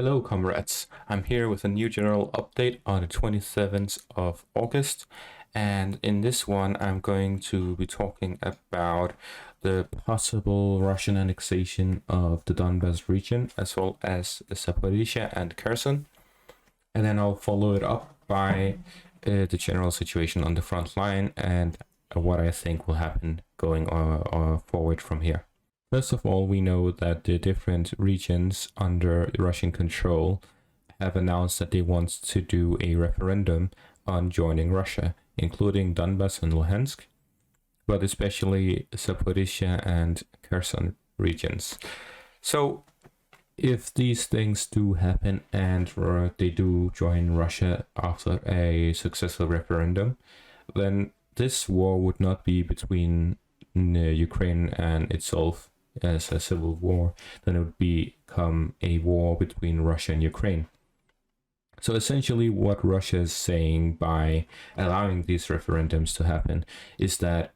Hello, comrades. I'm here with a new general update on the 27th of August. And in this one, I'm going to be talking about the possible Russian annexation of the Donbas region, as well as Zaporizhia and Kherson. And then I'll follow it up by the general situation on the front line and what I think will happen going forward from here. First of all, we know that the different regions under Russian control have announced that they want to do a referendum on joining Russia, including Donbas and Luhansk, but especially Zaporizhia and Kherson regions. So, if these things do happen and they do join Russia after a successful referendum, then this war would not be between Ukraine and itself as a civil war, then it would become a war between Russia and Ukraine. So essentially what Russia is saying by allowing these referendums to happen is that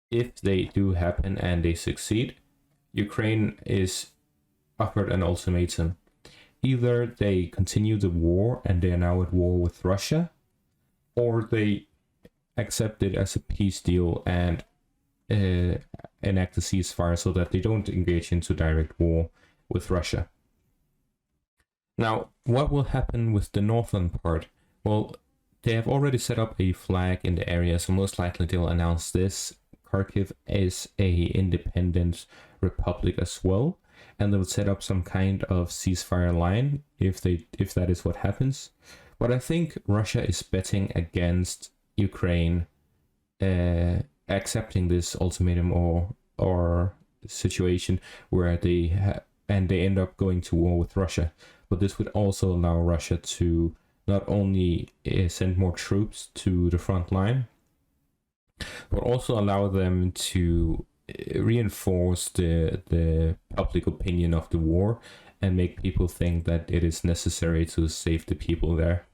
if they do happen and they succeed, Ukraine is offered an ultimatum. Either they continue the war and they are now at war with Russia, or they accept it as a peace deal and enact a ceasefire so that they don't engage into direct war with Russia. Now, what will happen with the northern part? Well, they have already set up a flag in the area, so most likely they will announce this. Kharkiv is a independent republic as well, and they will set up some kind of ceasefire line if that is what happens. But I think Russia is betting against Ukraine accepting this ultimatum or situation where they end up going to war with Russia. But this would also allow Russia to not only send more troops to the front line, but also allow them to reinforce the public opinion of the war and make people think that it is necessary to save the people there.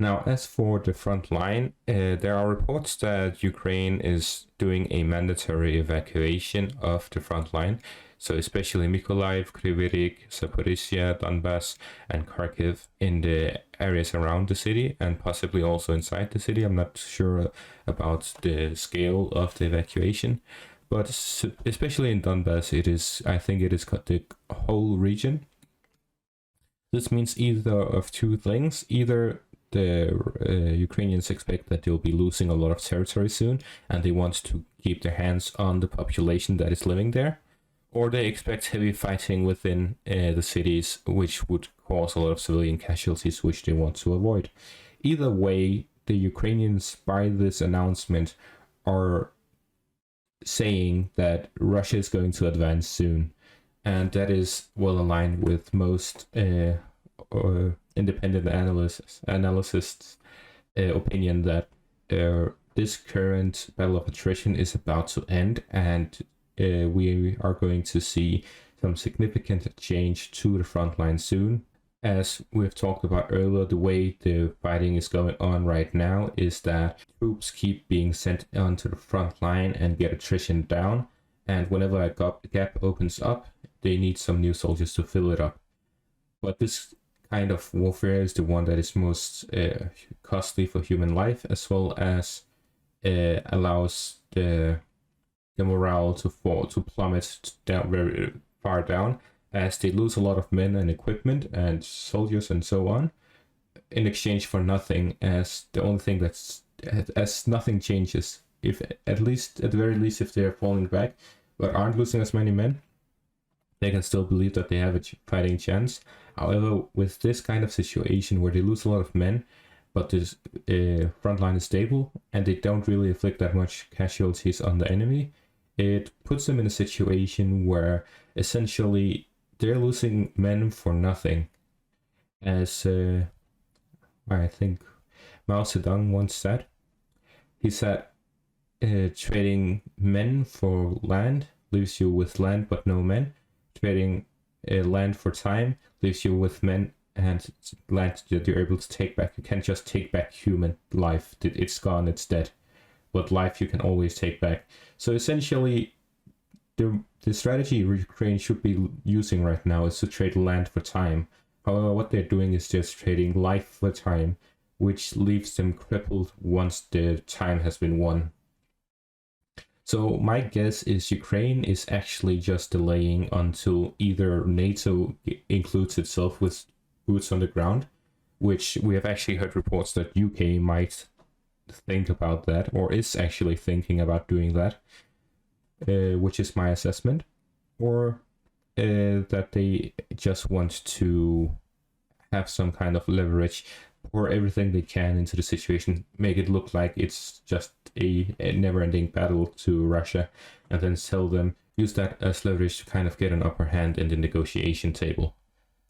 Now, as for the front line, there are reports that Ukraine is doing a mandatory evacuation of the front line. So especially Mykolaiv, Kryvyi Rih, Zaporizhia, Donbas, and Kharkiv in the areas around the city and possibly also inside the city. I'm not sure about the scale of the evacuation, but especially in Donbas, I think it is the whole region. This means either of two things. Either the Ukrainians expect that they'll be losing a lot of territory soon and they want to keep their hands on the population that is living there, or they expect heavy fighting within the cities, which would cause a lot of civilian casualties, which they want to avoid. Either way, the Ukrainians, by this announcement, are saying that Russia is going to advance soon, and that is well aligned with most independent analysts' opinion that this current battle of attrition is about to end, and we are going to see some significant change to the front line soon. As we've talked about earlier, the way the fighting is going on right now is that troops keep being sent onto the front line and get attrition down, and whenever a gap opens up, they need some new soldiers to fill it up. But this kind of warfare is the one that is most costly for human life, as well as allows the morale to plummet down very far down, as they lose a lot of men and equipment and soldiers and so on in exchange for nothing, as the only thing as nothing changes, if at the very least if they're falling back but aren't losing as many men, they can still believe that they have a fighting chance. However, with this kind of situation where they lose a lot of men, but this front line is stable and they don't really inflict that much casualties on the enemy, it puts them in a situation where essentially they're losing men for nothing. As I think Mao Zedong once said, he said, trading men for land leaves you with land but no men. Trading land for time leaves you with men and land that you're able to take back. You can't just take back human life. It's gone, it's dead. But life you can always take back. So essentially, the strategy Ukraine should be using right now is to trade land for time. However, what they're doing is just trading life for time, which leaves them crippled once the time has been won. So my guess is Ukraine is actually just delaying until either NATO includes itself with boots on the ground, which we have actually heard reports that UK might think about that, or is actually thinking about doing that, which is my assessment, or that they just want to have some kind of leverage, pour everything they can into the situation, make it look like it's just a never-ending battle to Russia, and then use that as leverage to kind of get an upper hand in the negotiation table.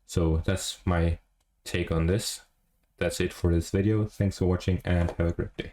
So that's my take on this. That's it for this video. Thanks for watching and have a great day.